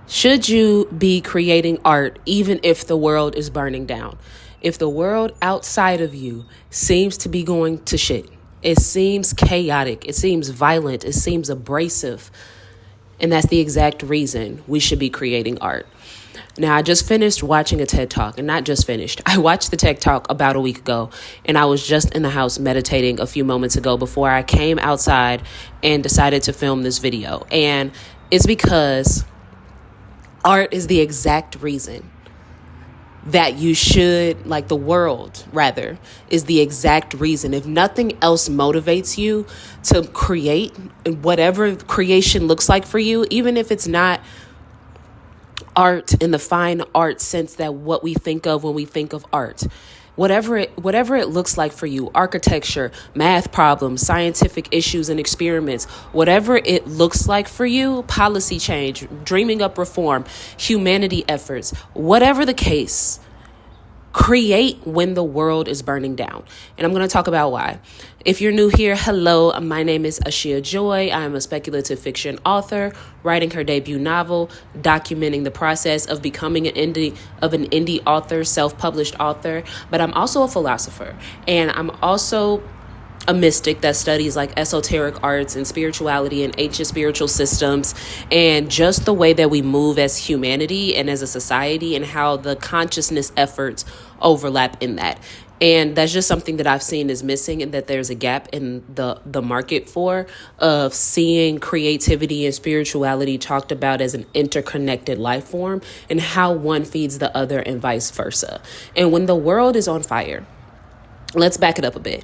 Should you be creating art even if the world is burning down? If the world outside of you seems to be going to shit, it seems chaotic, it seems violent, it seems abrasive, and that's the exact reason we should be creating art. Now, I just finished watching a TED Talk, and not just finished. I watched the TED Talk about a week ago, and I was just in the house meditating a few moments ago before I came outside and decided to film this video. And it's because art is the exact reason that you should, like the world rather, is the exact reason. If nothing else motivates you to create whatever creation looks like for you, even if it's not art in the fine art sense that what we think of when we think of art. Whatever it looks like for you, architecture, math problems, scientific issues and experiments, whatever it looks like for you, policy change, dreaming up reform, humanity efforts, whatever the case, create when the world is burning down. And I'm going to talk about why. If you're new here, hello, my name is Ashia Joy. I am a speculative fiction author, writing her debut novel, documenting the process of becoming an indie author, self-published author. But I'm also a philosopher, and I'm also a mystic that studies like esoteric arts and spirituality and ancient spiritual systems and just the way that we move as humanity and as a society and how the consciousness efforts overlap in that. And that's just something that I've seen is missing, and that there's a gap in the market for, of seeing creativity and spirituality talked about as an interconnected life form and how one feeds the other and vice versa. And when the world is on fire, let's back it up a bit.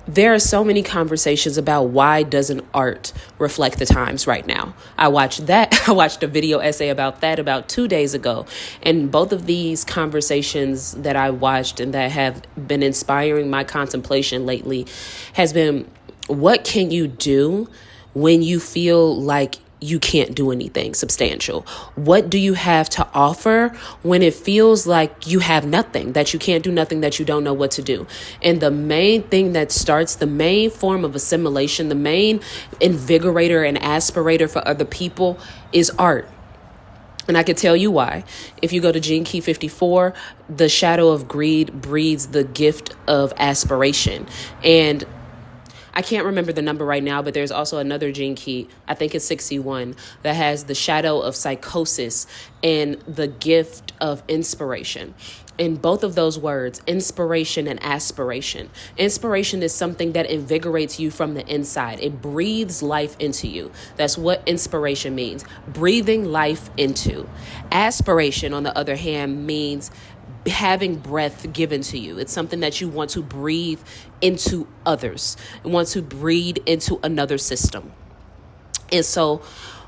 There are so many conversations about why doesn't art reflect the times right now. I watched a video essay about that about 2 days ago. And both of these conversations that I watched and that have been inspiring my contemplation lately has been, what can you do when you feel like you can't do anything substantial? What do you have to offer when it feels like you have nothing, that you can't do nothing, that you don't know what to do? And the main thing that starts, the main form of assimilation, the main invigorator and aspirator for other people is art. And I can tell you why. If you go to Gene Key 54, the shadow of greed breeds the gift of aspiration. And I can't remember the number right now, but there's also another gene key, I think it's 61, that has the shadow of psychosis and the gift of inspiration. In both of those words, inspiration and aspiration. Inspiration is something that invigorates you from the inside. It breathes life into you. That's what inspiration means, breathing life into. Aspiration, on the other hand, means having breath given to you. It's something that you want to breathe into others. You want to breathe into another system. And so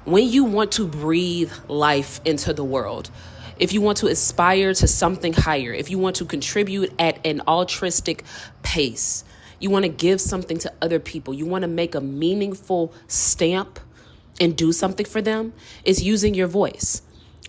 when you want to breathe life into the world, if you want to aspire to something higher, if you want to contribute at an altruistic pace, you want to give something to other people, you want to make a meaningful stamp and do something for them, is using your voice.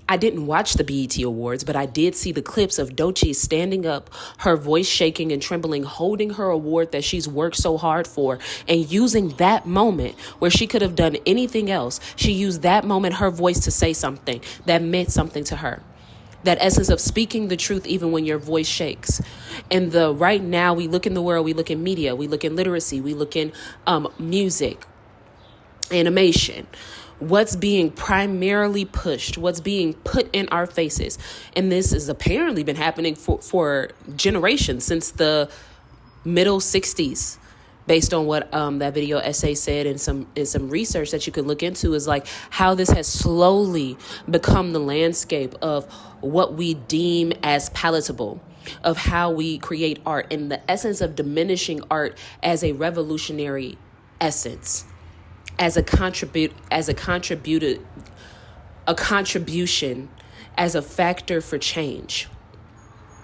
I didn't watch the BET Awards, but I did see the clips of Doechii standing up, her voice shaking and trembling, holding her award that she's worked so hard for, and using that moment where she could have done anything else. She used that moment, her voice, to say something that meant something to her. That essence of speaking the truth even when your voice shakes. And right now we look in the world, we look in media, we look in literacy, we look in music, animation. What's being primarily pushed, what's being put in our faces. And this has apparently been happening for generations, since the middle 60s, based on what that video essay said, and some research that you could look into, is like how this has slowly become the landscape of what we deem as palatable, of how we create art, and the essence of diminishing art as a revolutionary essence, as a contribution, as a factor for change.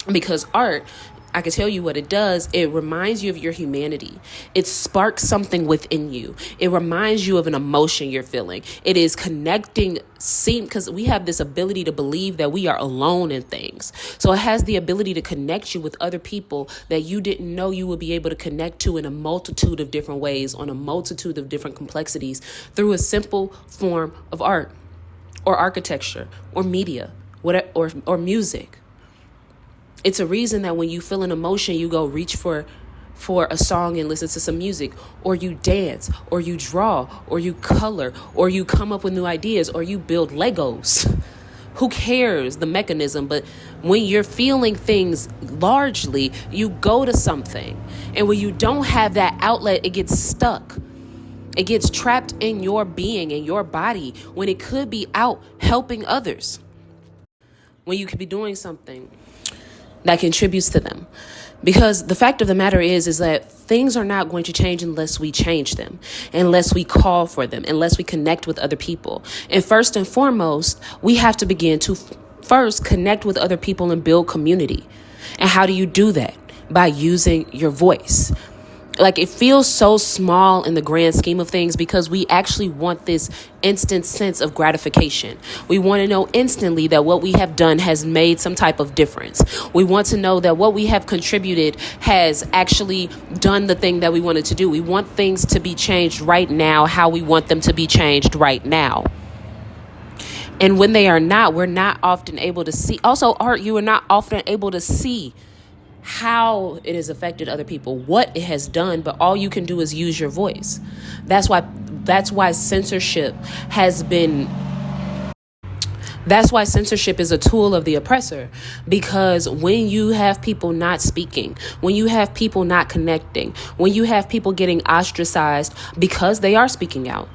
Because art, I can tell you what it does. It reminds you of your humanity. It sparks something within you. It reminds you of an emotion you're feeling. It is connecting, because we have this ability to believe that we are alone in things. So it has the ability to connect you with other people that you didn't know you would be able to connect to in a multitude of different ways, on a multitude of different complexities, through a simple form of art. or architecture or media, or music. It's a reason that when you feel an emotion, you go reach for a song and listen to some music, or you dance, or you draw, or you color, or you come up with new ideas, or you build Legos. Who cares the mechanism? But when you're feeling things largely, you go to something. And when you don't have that outlet, it gets stuck. It gets trapped in your being, in your body, when it could be out helping others. When you could be doing something that contributes to them. Because the fact of the matter is that things are not going to change unless we change them, unless we call for them, unless we connect with other people. And first and foremost, we have to begin to first connect with other people and build community. And how do you do that? By using your voice. Like, it feels so small in the grand scheme of things because we actually want this instant sense of gratification. We want to know instantly that what we have done has made some type of difference. We want to know that what we have contributed has actually done the thing that we wanted to do. We want things to be changed right now, how we want them to be changed right now. And when they are not, we're not often able to see. Also, art, you are not often able to see how it has affected other people, what it has done, but all you can do is use your voice. That's why censorship is a tool of the oppressor, because when you have people not speaking, when you have people not connecting, when you have people getting ostracized because they are speaking out,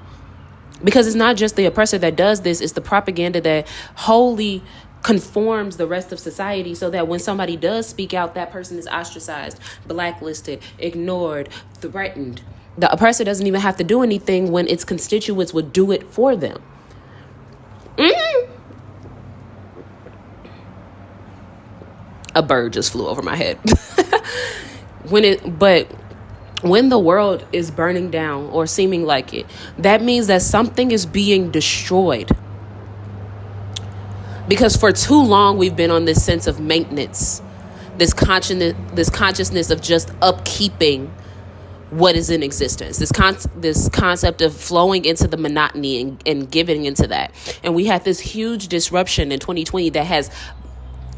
because it's not just the oppressor that does this, it's the propaganda that wholly conforms the rest of society, so that when somebody does speak out, that person is ostracized, blacklisted, ignored, threatened. The oppressor doesn't even have to do anything when its constituents would do it for them. A bird just flew over my head. When the world is burning down or seeming like it, that means that something is being destroyed. Because for too long, we've been on this sense of maintenance, this consciousness of just upkeeping what is in existence, this concept of flowing into the monotony and giving into that. And we had this huge disruption in 2020 that has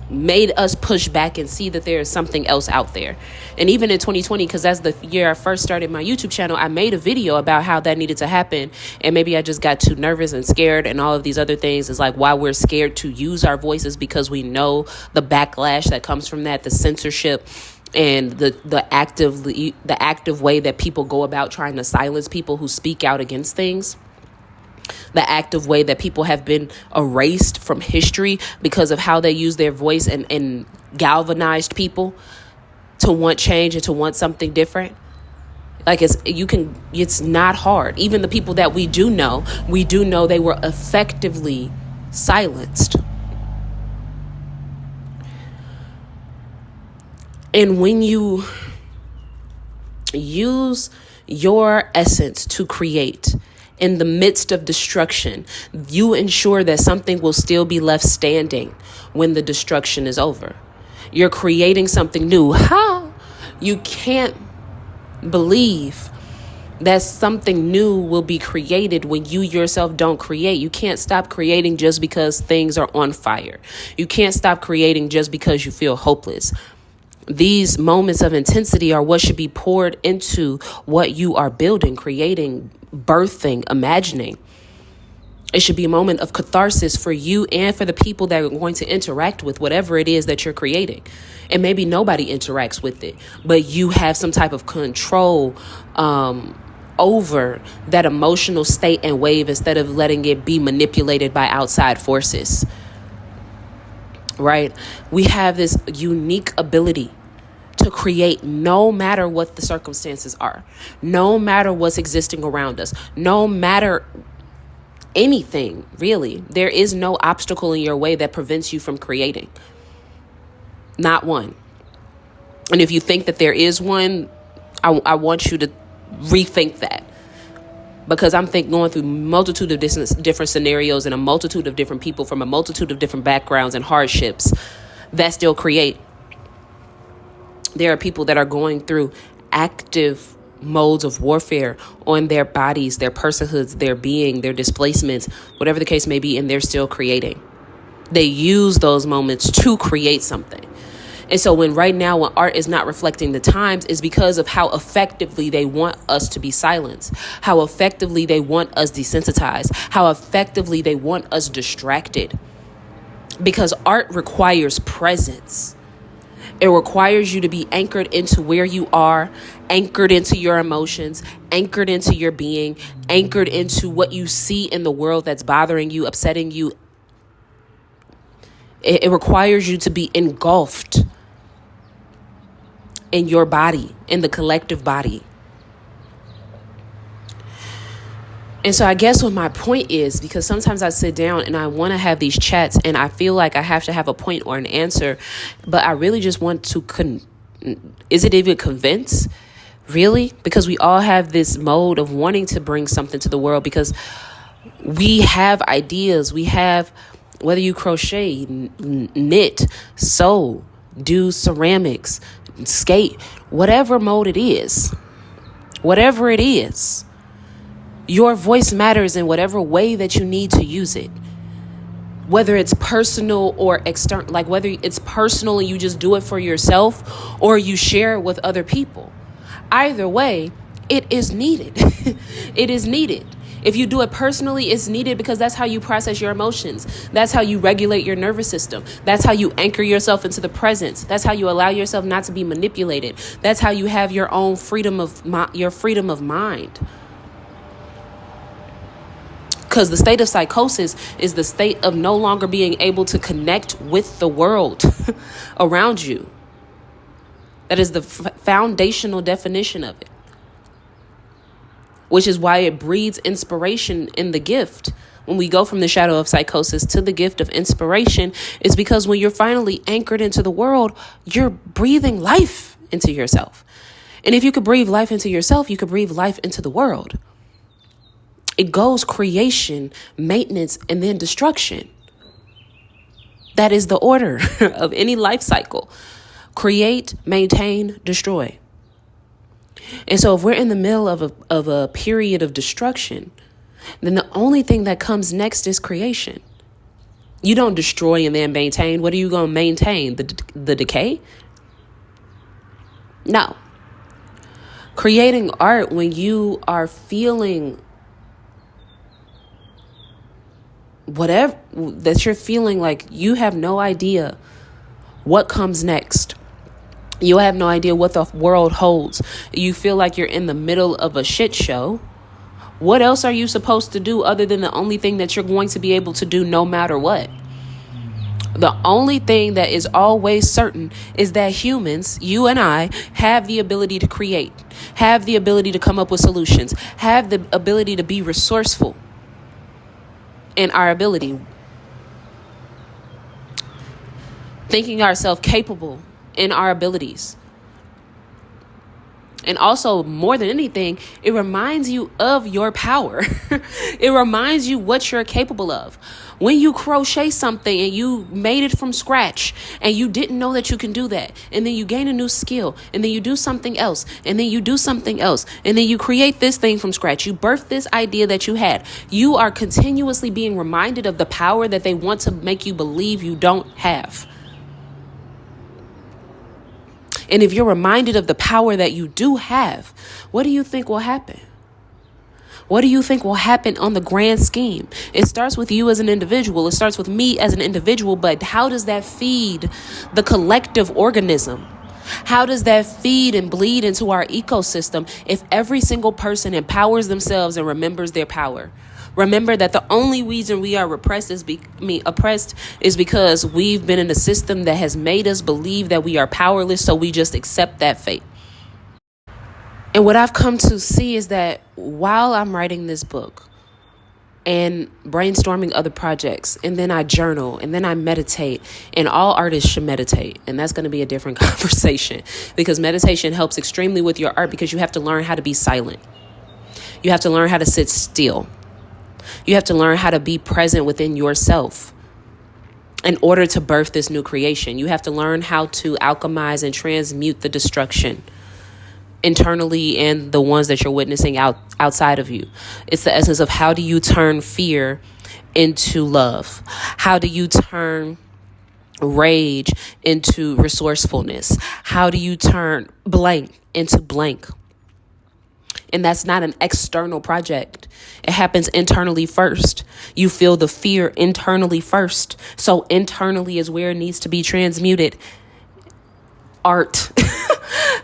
made us push back and see that there is something else out there. And even in 2020, because that's the year I first started my YouTube channel, I made a video about how that needed to happen. And maybe I just got too nervous and scared and all of these other things. Is like why we're scared to use our voices, because we know the backlash that comes from that, the censorship and the active way that people go about trying to silence people who speak out against things. The active way that people have been erased from history because of how they use their voice and galvanized people to want change and to want something different. Like it's not hard. Even the people that we do know they were effectively silenced. And when you use your essence to create in the midst of destruction, you ensure that something will still be left standing when the destruction is over. You're creating something new. How? You can't believe that something new will be created when you yourself don't create. You can't stop creating just because things are on fire. You can't stop creating just because you feel hopeless. These moments of intensity are what should be poured into what you are building, creating, birthing, imagining. It should be a moment of catharsis for you and for the people that are going to interact with whatever it is that you're creating. And maybe nobody interacts with it, but you have some type of control over that emotional state and wave instead of letting it be manipulated by outside forces. Right? We have this unique ability to create no matter what the circumstances are, no matter what's existing around us, no matter anything, really. There is no obstacle in your way that prevents you from creating. Not one. And if you think that there is one, I want you to rethink that. Because I'm going through a multitude of different scenarios and a multitude of different people from a multitude of different backgrounds and hardships that still create. There are people that are going through active modes of warfare on their bodies, their personhoods, their being, their displacements, whatever the case may be, and they're still creating. They use those moments to create something. And so when art is not reflecting the times, is because of how effectively they want us to be silenced, how effectively they want us desensitized, how effectively they want us distracted. Because art requires presence. It requires you to be anchored into where you are, anchored into your emotions, anchored into your being, anchored into what you see in the world that's bothering you, upsetting you. It requires you to be engulfed in your body, in the collective body. And so I guess what my point is, because sometimes I sit down and I want to have these chats and I feel like I have to have a point or an answer, but I really just want to, is it even convince? Really? Because we all have this mode of wanting to bring something to the world because we have ideas. We have, whether you crochet, knit, sew, do ceramics, skate, whatever mode it is, your voice matters in whatever way that you need to use it. Whether it's personal or external, like whether it's personal and you just do it for yourself or you share it with other people. Either way, it is needed. It is needed. If you do it personally, it's needed because that's how you process your emotions. That's how you regulate your nervous system. That's how you anchor yourself into the present. That's how you allow yourself not to be manipulated. That's how you have your own freedom of mind. Because the state of psychosis is the state of no longer being able to connect with the world around you. That is the foundational definition of it. Which is why it breeds inspiration in the gift. When we go from the shadow of psychosis to the gift of inspiration, it's because when you're finally anchored into the world, you're breathing life into yourself. And if you could breathe life into yourself, you could breathe life into the world. It goes creation, maintenance, and then destruction. That is the order of any life cycle. Create, maintain, destroy. And so if we're in the middle of a period of destruction, then the only thing that comes next is creation. You don't destroy and then maintain. What are you going to maintain? The decay? No. Creating art when you are feeling whatever that you're feeling, like you have no idea what comes next. You have no idea what the world holds. You feel like you're in the middle of a shit show. What else are you supposed to do other than the only thing that you're going to be able to do no matter what? The only thing that is always certain is that humans, you and I, have the ability to create, have the ability to come up with solutions, have the ability to be resourceful in our ability. Thinking ourselves capable in our abilities. And also, more than anything, it reminds you of your power. It reminds you what you're capable of. When you crochet something and you made it from scratch and you didn't know that you can do that, and then you gain a new skill, and then you do something else, and then you do something else, and then you create this thing from scratch. You birth this idea that you had. You are continuously being reminded of the power that they want to make you believe you don't have. And if you're reminded of the power that you do have, what do you think will happen? What do you think will happen on the grand scheme? It starts with you as an individual. It starts with me as an individual. But how does that feed the collective organism? How does that feed and bleed into our ecosystem if every single person empowers themselves and remembers their power? Remember that the only reason we are oppressed is because we've been in a system that has made us believe that we are powerless, so we just accept that fate. And what I've come to see is that while I'm writing this book and brainstorming other projects, and then I journal, and then I meditate, and all artists should meditate, and that's going to be a different conversation, because meditation helps extremely with your art, because you have to learn how to be silent. You have to learn how to sit still. You have to learn how to be present within yourself in order to birth this new creation. You have to learn how to alchemize and transmute the destruction internally and the ones that you're witnessing outside of you. It's the essence of how do you turn fear into love? How do you turn rage into resourcefulness? How do you turn blank into blank? And that's not an external project. It happens internally first. You feel the fear internally first. So internally is where it needs to be transmuted. Art,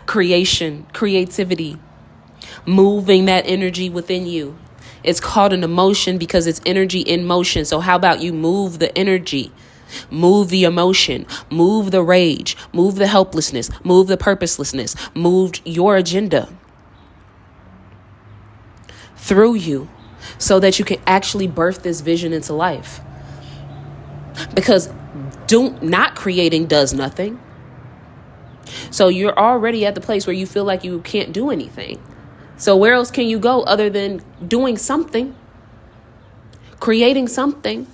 creation, creativity, moving that energy within you. It's called an emotion because it's energy in motion. So how about you move the energy? Move the emotion, move the rage, move the helplessness, move the purposelessness, move your agenda through you so that you can actually birth this vision into life. Because not creating does nothing. So you're already at the place where you feel like you can't do anything. So where else can you go other than doing something, creating something,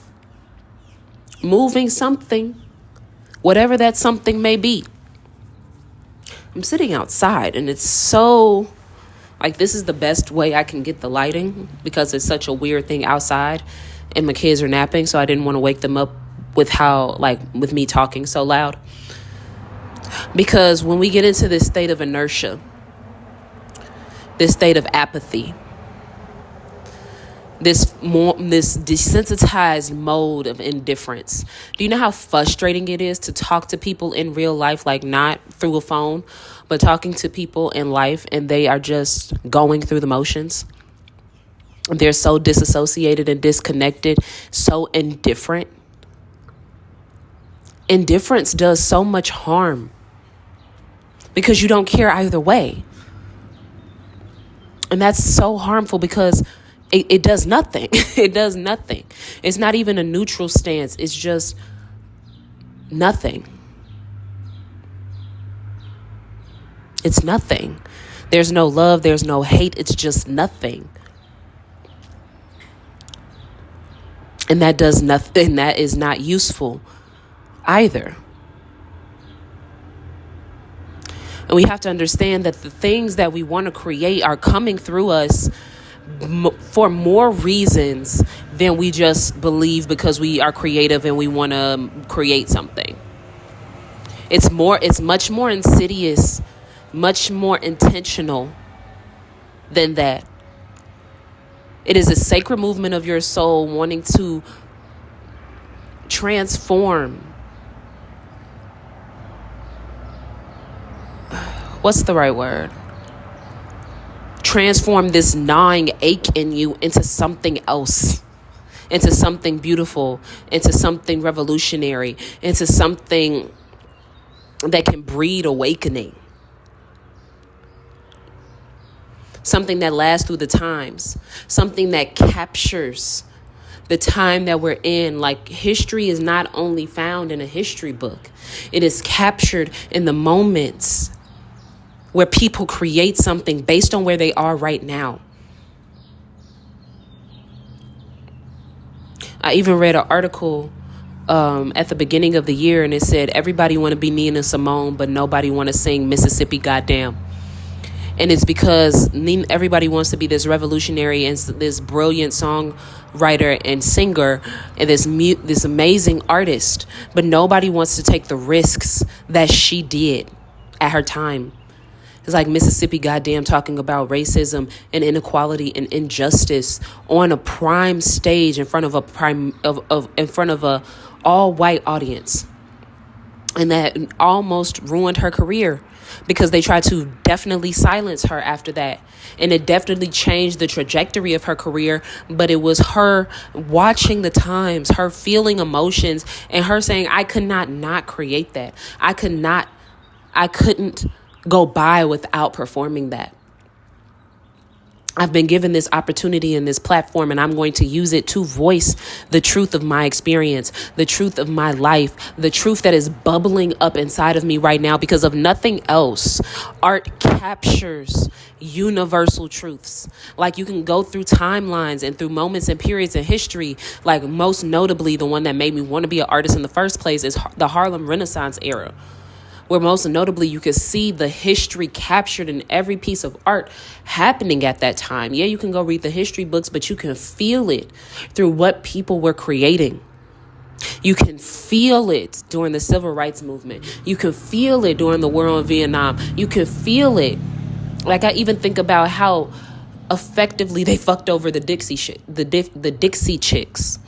moving something, whatever that something may be? I'm sitting outside and it's so like, this is the best way I can get the lighting because it's such a weird thing outside and my kids are napping. So I didn't want to wake them up with me talking so loud. Because when we get into this state of inertia, this state of apathy, this desensitized mode of indifference. Do you know how frustrating it is to talk to people in real life, like not through a phone, but talking to people in life and they are just going through the motions? They're so disassociated and disconnected, so indifferent. Indifference does so much harm because you don't care either way. And that's so harmful because it does nothing. It does nothing. It's not even a neutral stance. It's just nothing. It's nothing. There's no love. There's no hate. It's just nothing. And that does nothing. That is not useful either. And we have to understand that the things that we want to create are coming through us for more reasons than we just believe because we are creative and we want to create something. It's much more insidious, much more intentional than that. It is a sacred movement of your soul wanting to transform. What's the right word? Transform this gnawing ache in you into something else, into something beautiful, into something revolutionary, into something that can breed awakening, something that lasts through the times, something that captures the time that we're in. Like, history is not only found in a history book, it is captured in the moments where people create something based on where they are right now. I even read an article at the beginning of the year, and it said everybody want to be Nina Simone, but nobody want to sing Mississippi Goddamn. And it's because everybody wants to be this revolutionary and this brilliant songwriter and singer and this amazing artist, but nobody wants to take the risks that she did at her time. It's like Mississippi Goddamn talking about racism and inequality and injustice on a prime stage in front of a all white audience. And that almost ruined her career because they tried to definitely silence her after that. And it definitely changed the trajectory of her career. But it was her watching the times, her feeling emotions, and her saying, I could not create that. I couldn't go by without performing that. I've been given this opportunity and this platform, and I'm going to use it to voice the truth of my experience, the truth of my life, the truth that is bubbling up inside of me right now. Because of nothing else, art captures universal truths. Like, you can go through timelines and through moments and periods in history. Like, most notably, the one that made me want to be an artist in the first place is the Harlem Renaissance era, where most notably you could see the history captured in every piece of art happening at that time. Yeah, you can go read the history books, but you can feel it through what people were creating. You can feel it during the civil rights movement. You can feel it during the war in Vietnam. You can feel it. Like, I even think about how effectively they fucked over the the Dixie Chicks.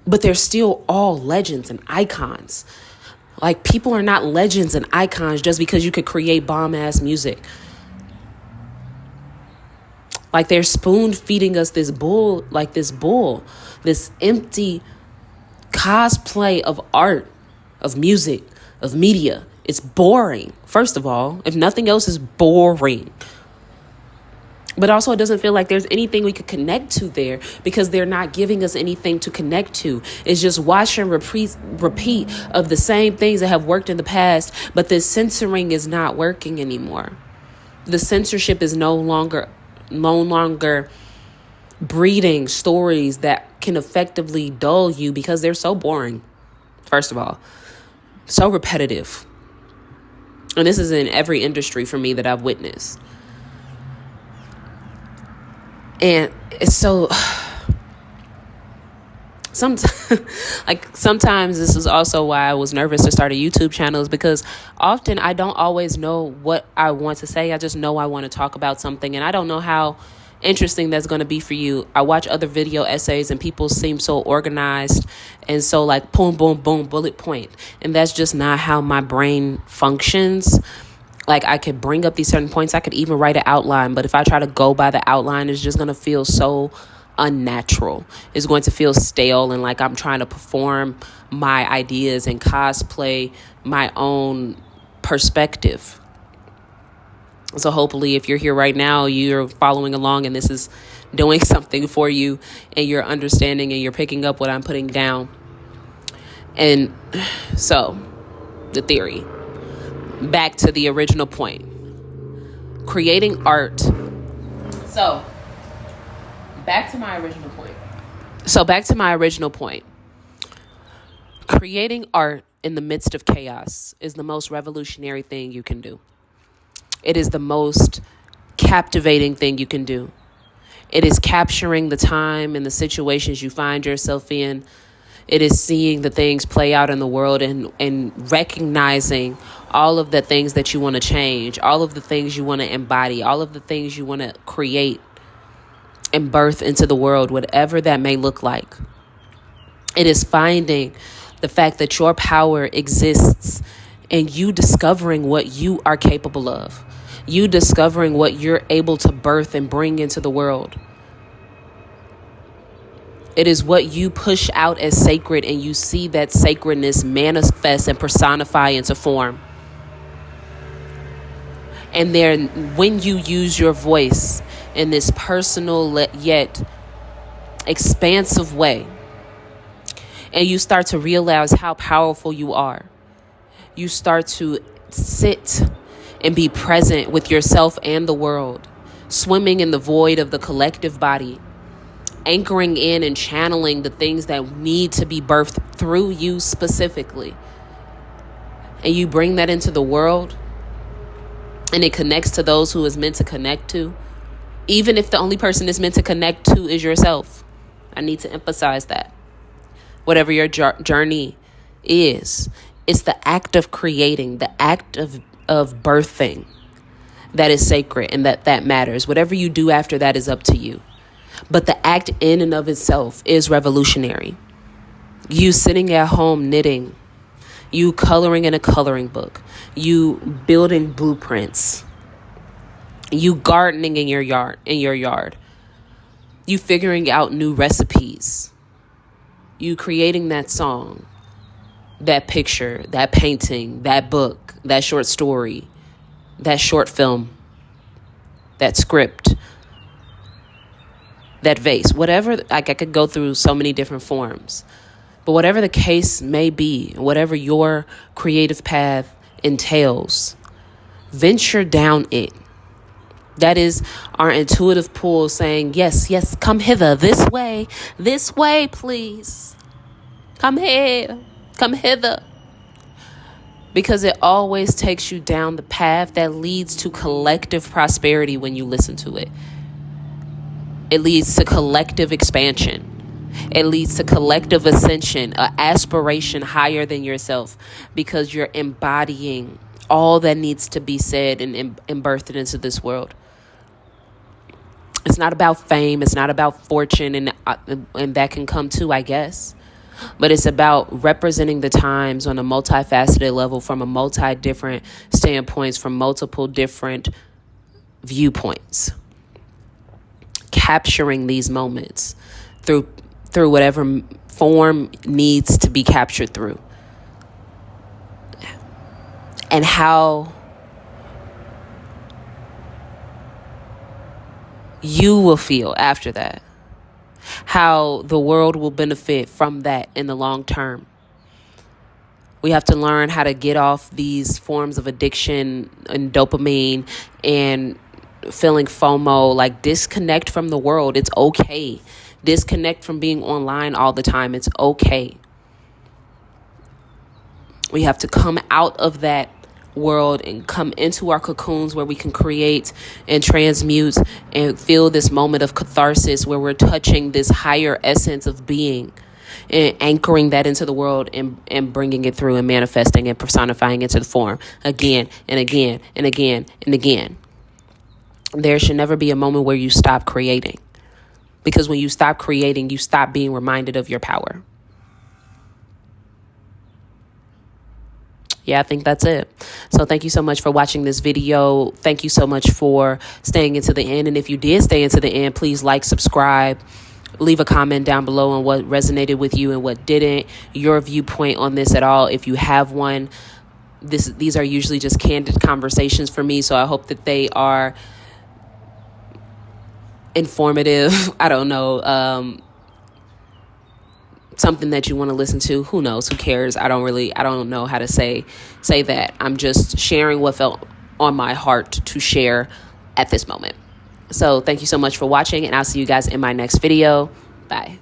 But they're still all legends and icons. Like, people are not legends and icons just because you could create bomb-ass music. Like, they're spoon-feeding us this empty cosplay of art, of music, of media. It's boring, first of all. If nothing else, is boring. But also, it doesn't feel like there's anything we could connect to there, because they're not giving us anything to connect to. It's just watch and repeat of the same things that have worked in the past, but the censoring is not working anymore. The censorship is no longer breeding stories that can effectively dull you, because they're so boring, first of all. So repetitive. And this is in every industry for me that I've witnessed. And it's so, sometimes this is also why I was nervous to start a YouTube channel, is because often I don't always know what I want to say. I just know I want to talk about something, and I don't know how interesting that's going to be for you. I watch other video essays and people seem so organized and so like boom, boom, boom, bullet point. And that's just not how my brain functions. Like, I could bring up these certain points. I could even write an outline. But if I try to go by the outline, it's just going to feel so unnatural. It's going to feel stale, and like I'm trying to perform my ideas and cosplay my own perspective. So hopefully, if you're here right now, you're following along and this is doing something for you, and you're understanding and you're picking up what I'm putting down. And so, the theory. Back to the original point. Creating art. Back to my original point. Creating art in the midst of chaos is the most revolutionary thing you can do. It is the most captivating thing you can do. It is capturing the time and the situations you find yourself in. It is seeing the things play out in the world and recognizing all of the things that you want to change, all of the things you want to embody, all of the things you want to create and birth into the world, whatever that may look like. It is finding the fact that your power exists and you discovering what you are capable of. You discovering what you're able to birth and bring into the world. It is what you push out as sacred, and you see that sacredness manifest and personify into form. And then when you use your voice in this personal yet expansive way, and you start to realize how powerful you are, you start to sit and be present with yourself and the world, swimming in the void of the collective body, anchoring in and channeling the things that need to be birthed through you specifically. And you bring that into the world, and it connects to those who is meant to connect to, even if the only person it's meant to connect to is yourself. I need to emphasize that. Whatever your journey is, it's the act of creating, the act of birthing that is sacred and that matters. Whatever you do after that is up to you. But the act in and of itself is revolutionary. You sitting at home knitting, you coloring in a coloring book, you building blueprints, you gardening in your yard, you figuring out new recipes, you creating that song, that picture, that painting, that book, that short story, that short film, that script, that vase, whatever. Like, I could go through so many different forms, but whatever the case may be, whatever your creative path entails, venture down it. That is our intuitive pull saying, yes, come hither, this way, please. Come here. Come hither. Because it always takes you down the path that leads to collective prosperity when you listen to it. It leads to collective expansion. It leads to collective ascension, an aspiration higher than yourself, because you're embodying all that needs to be said and birthed into this world. It's not about fame. It's not about fortune, and that can come too, I guess. But it's about representing the times on a multifaceted level from a multi-different standpoints, from multiple different viewpoints. Capturing these moments through whatever form needs to be captured through. And how you will feel after that. How the world will benefit from that in the long term. We have to learn how to get off these forms of addiction and dopamine and feeling FOMO, like disconnect from the world. It's okay. Disconnect from being online all the time. It's okay. We have to come out of that world and come into our cocoons where we can create and transmute and feel this moment of catharsis where we're touching this higher essence of being and anchoring that into the world and bringing it through and manifesting and personifying into the form again and again and again and again. There should never be a moment where you stop creating, because when you stop creating, you stop being reminded of your power. Yeah, I think that's it. So thank you so much for watching this video. Thank you so much for staying into the end. And if you did stay into the end, please like, subscribe, leave a comment down below on what resonated with you and what didn't, your viewpoint on this at all. If you have one, these are usually just candid conversations for me. So I hope that they are informative. I don't know. Something that you want to listen to. Who knows? Who cares? I don't know how to say that. I'm just sharing what felt on my heart to share at this moment. So thank you so much for watching, and I'll see you guys in my next video. Bye.